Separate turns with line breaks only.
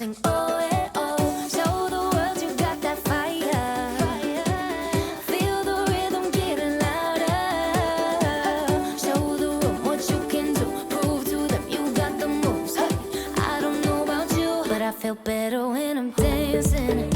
sing oh eh oh. Show the world you got that fire. Feel the rhythm getting louder. Show the room what you can do. Prove to them you got the moves. Hey, I don't know about you, but I feel better when I'm dancing.